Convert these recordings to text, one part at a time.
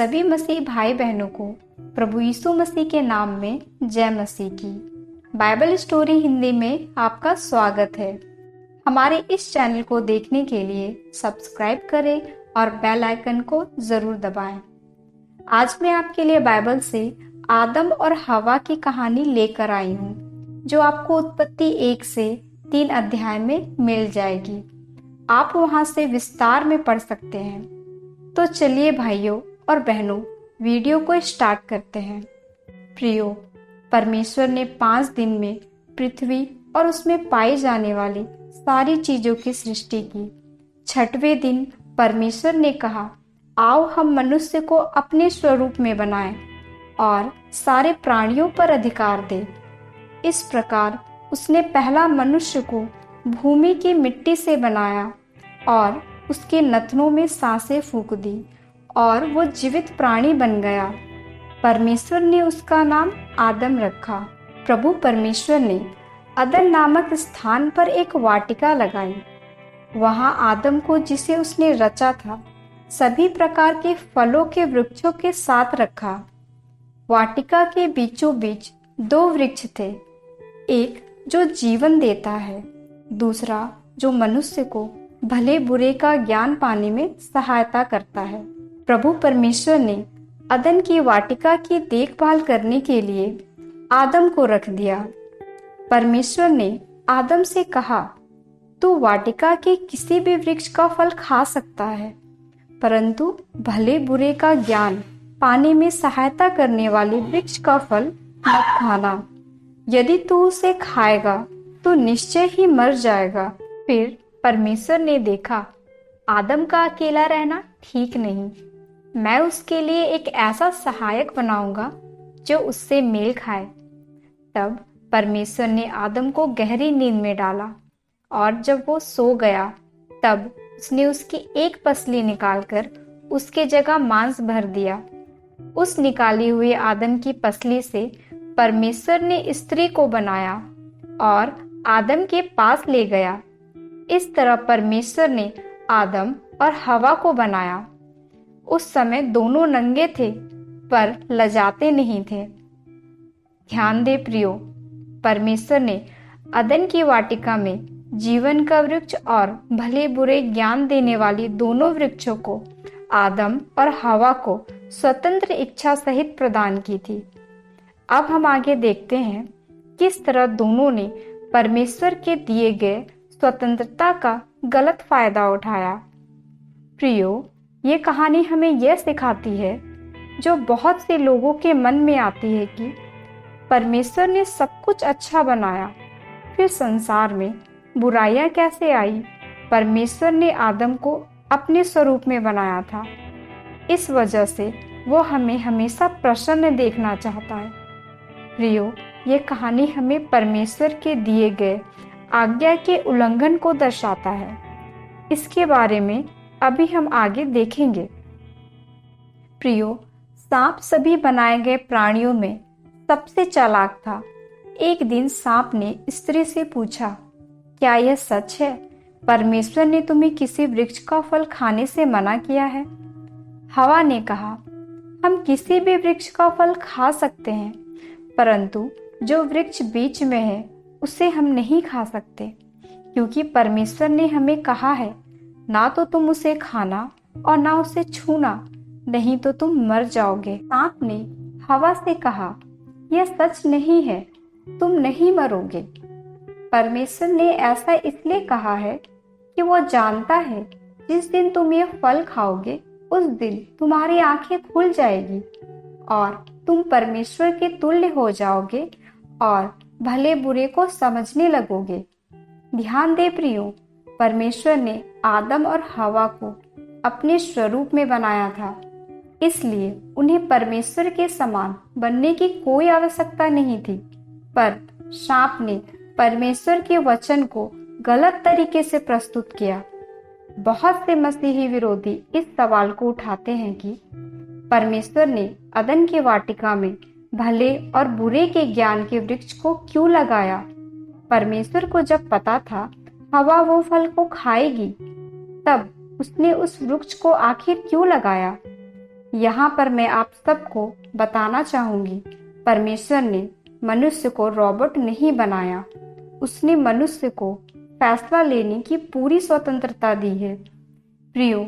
सभी मसीह भाई बहनों को प्रभु यीशु मसीह के नाम में जय मसीह की। बाइबल स्टोरी हिंदी में आपका स्वागत है। हमारे इस चैनल को देखने के लिए सब्सक्राइब करें और बेल आइकन को जरूर दबाएं। आज मैं आपके लिए बाइबल से आदम और हवा की कहानी लेकर आई हूँ, जो आपको उत्पत्ति 1 से 3 अध्याय में मिल जाएगी। आप वहां से विस्तार में पढ़ सकते हैं। तो चलिए भाइयों और बहनों, वीडियो को स्टार्ट करते हैं। प्रियो, परमेश्वर ने 5 दिन में पृथ्वी और उसमें पाई जाने वाली सारी चीजों की सृष्टि की। 6वें दिन परमेश्वर ने कहा, आओ हम मनुष्य को अपने स्वरूप में बनाएं और सारे प्राणियों पर अधिकार दें। इस प्रकार उसने पहला मनुष्य को भूमि की मिट्टी से बनाया और उसके नथनों में सांसें फूंक दी और वो जीवित प्राणी बन गया। परमेश्वर ने उसका नाम आदम रखा। प्रभु परमेश्वर ने अदन नामक स्थान पर एक वाटिका लगाई। वहां आदम को, जिसे उसने रचा था, सभी प्रकार के फलों के वृक्षों के साथ रखा। वाटिका के बीचों बीच 2 वृक्ष थे, एक जो जीवन देता है, दूसरा जो मनुष्य को भले बुरे का ज्ञान पाने में सहायता करता है। प्रभु परमेश्वर ने अदन की वाटिका की देखभाल करने के लिए आदम को रख दिया। परमेश्वर ने आदम से कहा, तू वाटिका के किसी भी वृक्ष का फल खा सकता है, परंतु भले बुरे का ज्ञान पाने में सहायता करने वाले वृक्ष का फल मत खाना। यदि तू उसे खाएगा तो निश्चय ही मर जाएगा। फिर परमेश्वर ने देखा, आदम का अकेला रहना ठीक नहीं, मैं उसके लिए एक ऐसा सहायक बनाऊंगा जो उससे मेल खाए। तब परमेश्वर ने आदम को गहरी नींद में डाला और जब वो सो गया, तब उसने उसकी एक पसली निकालकर उसके जगह मांस भर दिया। उस निकाली हुई आदम की पसली से परमेश्वर ने स्त्री को बनाया और आदम के पास ले गया। इस तरह परमेश्वर ने आदम और हवा को बनाया। उस समय दोनों नंगे थे, पर लजाते नहीं थे। ध्यान दे प्रियो, परमेश्वर ने अदन की वाटिका में जीवन का वृक्ष और भले बुरे ज्ञान देने वाली दोनों वृक्षों को आदम और हवा को स्वतंत्र इच्छा सहित प्रदान की थी। अब हम आगे देखते हैं किस तरह दोनों ने परमेश्वर के दिए गए स्वतंत्रता का गलत फायदा उठाया। प्रियो, ये कहानी हमें यह सिखाती है, जो बहुत से लोगों के मन में आती है, कि परमेश्वर ने सब कुछ अच्छा बनाया, फिर संसार में बुराइयां कैसे आई। परमेश्वर ने आदम को अपने स्वरूप में बनाया था, इस वजह से वो हमें हमेशा प्रसन्न देखना चाहता है। प्रियो, ये कहानी हमें परमेश्वर के दिए गए आज्ञा के उल्लंघन को दर्शाता है। इसके बारे में अभी हम आगे देखेंगे। प्रियो, सांप सभी बनाए गए प्राणियों में सबसे चालाक था। एक दिन सांप ने स्त्री से पूछा, क्या यह सच है, परमेश्वर ने तुम्हें किसी वृक्ष का फल खाने से मना किया है? हवा ने कहा, हम किसी भी वृक्ष का फल खा सकते हैं, परंतु जो वृक्ष बीच में है उसे हम नहीं खा सकते, क्योंकि परमेश्वर ने हमें कहा है, ना तो तुम उसे खाना और ना उसे छूना, नहीं तो तुम मर जाओगे। सांप ने हवा से कहा, यह सच नहीं है, तुम नहीं मरोगे। परमेश्वर ने ऐसा इसलिए कहा है कि वो जानता है जिस दिन तुम ये फल खाओगे, उस दिन तुम्हारी आंखें खुल जाएगी और तुम परमेश्वर के तुल्य हो जाओगे और भले बुरे को समझने लगोगे। ध्यान दे प्रियो, परमेश्वर ने आदम और हवा को अपने स्वरूप में बनाया था, इसलिए उन्हें परमेश्वर के समान बनने की कोई आवश्यकता नहीं थी। पर सांप ने परमेश्वर के वचन को गलत तरीके से प्रस्तुत किया। बहुत से मसीही विरोधी इस सवाल को उठाते हैं कि परमेश्वर ने अदन की वाटिका में भले और बुरे के ज्ञान के वृक्ष को क्यों लगाया? परमेश्वर को जब पता था हवा वो फल को खाएगी, तब उसने उस वृक्ष को आखिर क्यों लगाया? यहाँ पर मैं आप सबको बताना चाहूंगी, परमेश्वर ने मनुष्य को रोबोट नहीं बनाया। उसने मनुष्य को फैसला लेने की पूरी स्वतंत्रता दी है। प्रियो,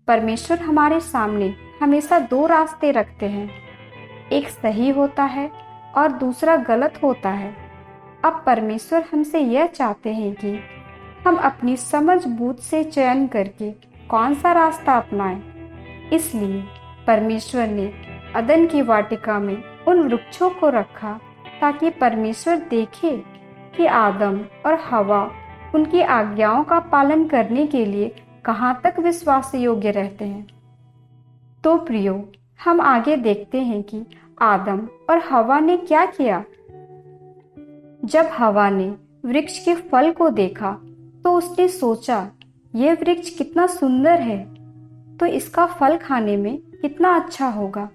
परमेश्वर हमारे सामने हमेशा दो रास्ते रखते हैं, एक सही होता है और दूसरा गलत होता है। अब परमेश्वर हमसे यह चाहते हैं कि हम अपनी समझ बूझ से चयन करके कौन सा रास्ता अपनाएं। इसलिए परमेश्वर ने अदन की वाटिका में उन वृक्षों को रखा ताकि परमेश्वर देखे कि आदम और हवा उनकी आज्ञाओं का पालन करने के लिए कहाँ तक विश्वास योग्य रहते हैं। तो प्रियो, हम आगे देखते हैं कि आदम और हवा ने क्या किया। जब हवा ने वृक्ष के फल को देखा तो उसने सोचा, यह वृक्ष कितना सुंदर है, तो इसका फल खाने में कितना अच्छा होगा।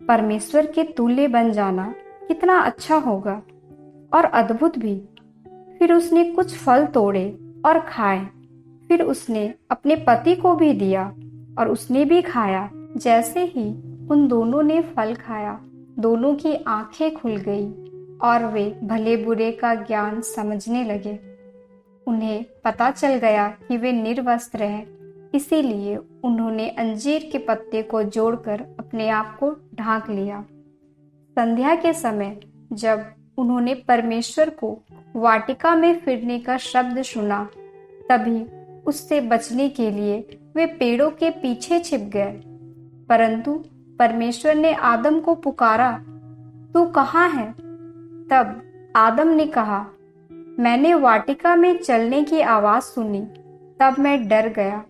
परमेश्वर के तुल्य बन जाना कितना अच्छा होगा और अद्भुत भी। फिर उसने कुछ फल तोड़े और खाए। फिर उसने अपने पति को भी दिया और उसने भी खाया। जैसे ही उन दोनों ने फल खाया, दोनों की आंखें खुल गई और वे भले बुरे का ज्ञान समझने लगे। उन्हें पता चल गया कि वे निर्वस्त्र हैं, इसीलिए उन्होंने अंजीर के पत्ते को जोड़कर अपने आप को ढांक लिया। संध्या के समय जब उन्होंने परमेश्वर को वाटिका में फिरने का शब्द सुना, तभी उससे बचने के लिए वे पेड़ों के पीछे छिप गए। परंतु परमेश्वर ने आदम को पुकारा, तू कहाँ है? तब आदम ने कहा, मैंने वाटिका में चलने की आवाज सुनी, तब मैं डर गया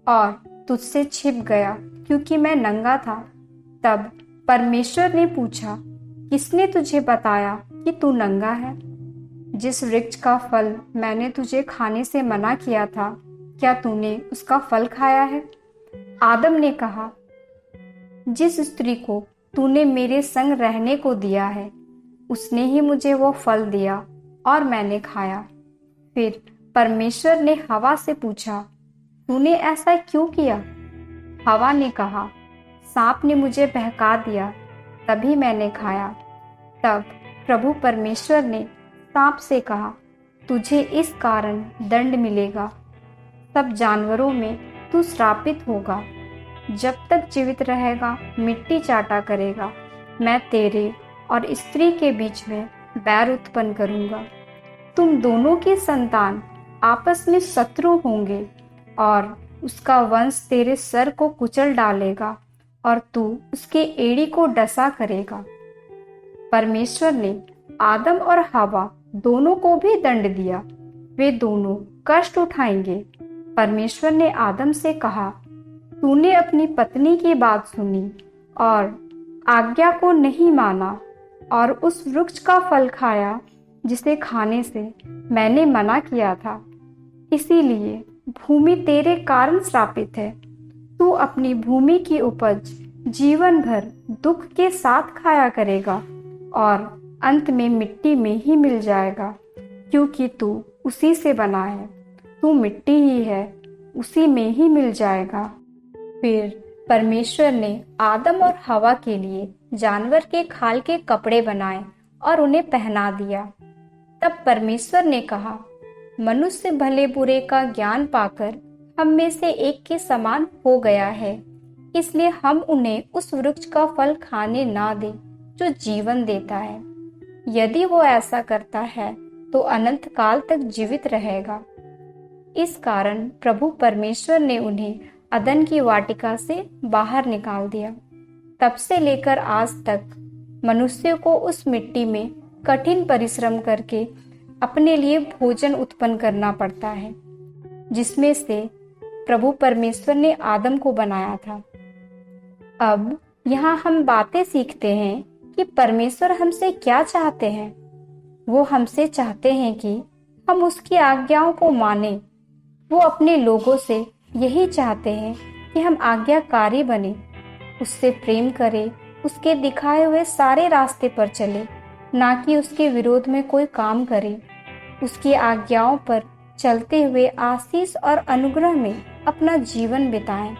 और तुझसे छिप गया क्योंकि मैं नंगा था। तब परमेश्वर ने पूछा, किसने तुझे बताया कि तू नंगा है? जिस वृक्ष का फल मैंने तुझे खाने से मना किया था, क्या तूने उसका फल खाया है? आदम ने कहा, जिस स्त्री को तूने मेरे संग रहने को दिया है, उसने ही मुझे वो फल दिया और मैंने खाया। फिर परमेश्वर ने हवा से पूछा, तूने ऐसा क्यों किया? हवा ने कहा, सांप ने मुझे बहका दिया, तभी मैंने खाया। तब प्रभु परमेश्वर ने सांप से कहा, तुझे इस कारण दंड मिलेगा, सब जानवरों में तू श्रापित होगा। जब तक जीवित रहेगा मिट्टी चाटा करेगा। मैं तेरे और स्त्री के बीच में बैर उत्पन्न करूंगा। तुम दोनों की संतान आपस में शत्रु होंगे और उसका वंश तेरे सर को कुचल डालेगा और तू उसके एड़ी को डसा करेगा। परमेश्वर ने आदम और हवा दोनों को भी दंड दिया। वे दोनों कष्ट उठाएंगे। परमेश्वर ने आदम से कहा, तूने अपनी पत्नी की बात सुनी और आज्ञा को नहीं माना और उस वृक्ष का फल खाया जिसे खाने से मैंने मना किया था। इसीलिए भूमि तेरे कारण श्रापित है। तू अपनी भूमि की उपज जीवन भर दुख के साथ खाया करेगा और अंत में मिट्टी में ही मिल जाएगा, क्योंकि तू उसी से बना है। तू मिट्टी ही है, उसी में ही मिल जाएगा। फिर परमेश्वर ने आदम और हवा के लिए जानवर के खाल के कपड़े बनाए और उन्हें पहना दिया। तब परमेश्वर ने कहा, मनुष्य भले बुरे का ज्ञान पाकर हम में से एक के समान हो गया है, इसलिए हम उन्हें उस वृक्ष का फल खाने ना दें जो जीवन देता है। यदि वो ऐसा करता है तो अनंत काल तक जीवित रहेगा। इस कारण प्रभु परमेश्वर ने उन्हें अदन की वाटिका से बाहर निकाल दिया। तब से लेकर आज तक मनुष्य को उस मिट्टी में कठिन परिश्रम करके अपने लिए भोजन उत्पन्न करना पड़ता है, जिसमें से प्रभु परमेश्वर ने आदम को बनाया था। अब यहाँ हम बातें सीखते हैं कि परमेश्वर हमसे क्या चाहते हैं। वो हमसे चाहते हैं कि हम उसकी आज्ञाओं को मानें। वो अपने लोगों से यही चाहते हैं कि हम आज्ञाकारी बने, उससे प्रेम करें, उसके दिखाए हुए सारे रास्ते पर चले, ना कि उसके विरोध में कोई काम करें। उसकी आज्ञाओं पर चलते हुए आशीष और अनुग्रह में अपना जीवन बिताएं।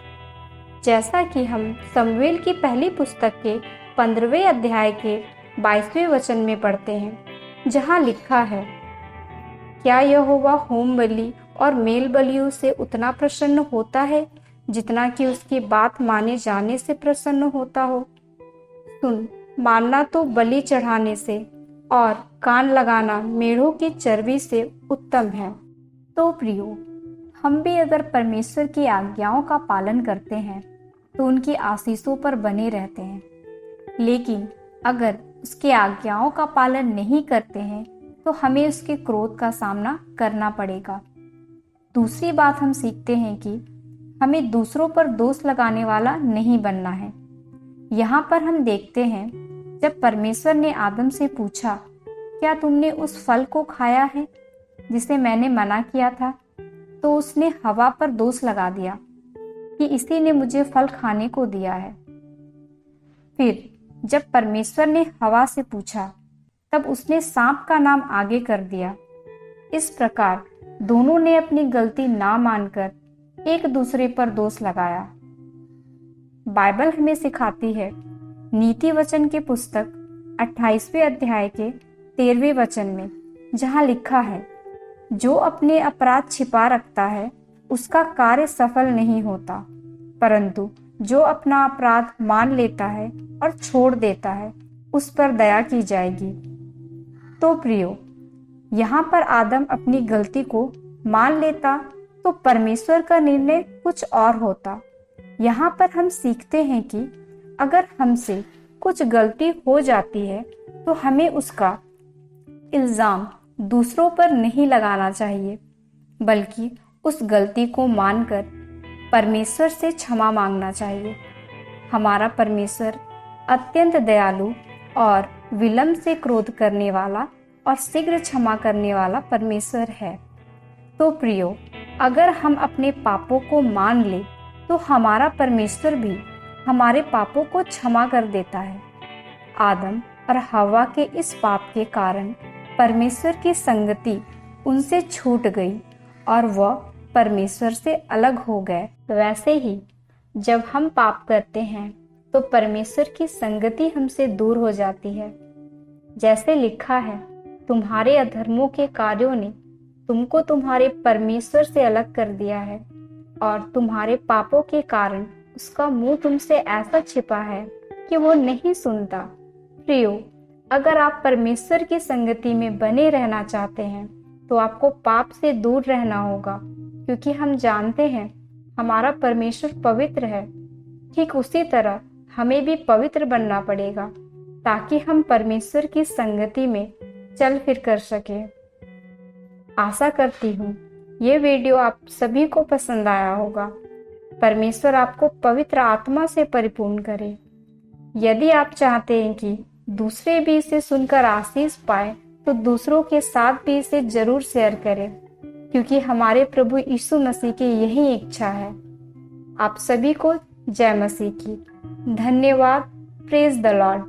जैसा कि हम शमूएल की पहली पुस्तक के 15वें अध्याय के 22वें वचन में पढ़ते हैं, जहाँ लिखा है, क्या यहोवा होम बलि और मेल बलियों से उतना प्रसन्न होता है जितना कि उसकी बात माने जाने से प्रसन्न होता हो? सुन, मानना तो बलि चढ़ाने से और कान लगाना मेढ़ों की चर्बी से उत्तम है। तो प्रियो, हम भी अगर परमेश्वर की आज्ञाओं का पालन करते हैं तो उनकी आशीषों पर बने रहते हैं, लेकिन अगर उसकी आज्ञाओं का पालन नहीं करते हैं तो हमें उसके क्रोध का सामना करना पड़ेगा। दूसरी बात हम सीखते हैं कि हमें दूसरों पर दोष लगाने वाला नहीं बनना है। यहाँ पर हम देखते हैं, जब परमेश्वर ने आदम से पूछा, क्या तुमने उस फल को खाया है जिसे मैंने मना किया था, तो उसने हवा पर दोष लगा दिया कि इसी ने मुझे फल खाने को दिया है। फिर जब परमेश्वर ने हवा से पूछा, तब उसने सांप का नाम आगे कर दिया। इस प्रकार दोनों ने अपनी गलती ना मानकर एक दूसरे पर दोष लगाया। बाइबल हमें सिखाती है, नीति वचन की पुस्तक 28वें अध्याय के 13वें वचन में, जहाँ लिखा है, जो अपने अपराध छिपा रखता है उसका कार्य सफल नहीं होता, परंतु जो अपना अपराध मान लेता है और छोड़ देता है उस पर दया की जाएगी। तो प्रियो, यहाँ पर आदम अपनी गलती को मान लेता तो परमेश्वर का निर्णय कुछ और होता। यहाँ पर हम सीखते हैं कि अगर हमसे कुछ गलती हो जाती है तो हमें उसका इल्जाम दूसरों पर नहीं लगाना चाहिए, बल्कि उस गलती को मानकर परमेश्वर से क्षमा मांगना चाहिए। हमारा परमेश्वर अत्यंत दयालु और विलंब से क्रोध करने वाला और शीघ्र क्षमा करने वाला परमेश्वर है। तो प्रियो, अगर हम अपने पापों को मान ले तो हमारा परमेश्वर भी हमारे पापों को क्षमा कर देता है। आदम और हवा के इस पाप के कारण परमेश्वर की संगति उनसे छूट गई और वह परमेश्वर से अलग हो गए। वैसे ही जब हम पाप करते हैं तो परमेश्वर की संगति हमसे दूर हो जाती है। जैसे लिखा है, तुम्हारे अधर्मों के कार्यों ने तुमको तुम्हारे परमेश्वर से अलग कर दिया है और तुम्हारे पापों के कारण उसका मुंह तुमसे ऐसा छिपा है कि वो नहीं सुनता। प्रियो, अगर आप परमेश्वर की संगति में बने रहना चाहते हैं तो आपको पाप से दूर रहना होगा, क्योंकि हम जानते हैं हमारा परमेश्वर पवित्र है। ठीक उसी तरह हमें भी पवित्र बनना पड़ेगा ताकि हम परमेश्वर की संगति में चल फिर कर सके। आशा करती हूँ ये वीडियो आप सभी को पसंद आया होगा। परमेश्वर आपको पवित्र आत्मा से परिपूर्ण करे। यदि आप चाहते हैं कि दूसरे भी इसे सुनकर आशीष पाए तो दूसरों के साथ भी इसे जरूर शेयर करें, क्योंकि हमारे प्रभु यीशु मसीह की यही इच्छा है। आप सभी को जय मसीह की। धन्यवाद। Praise the Lord.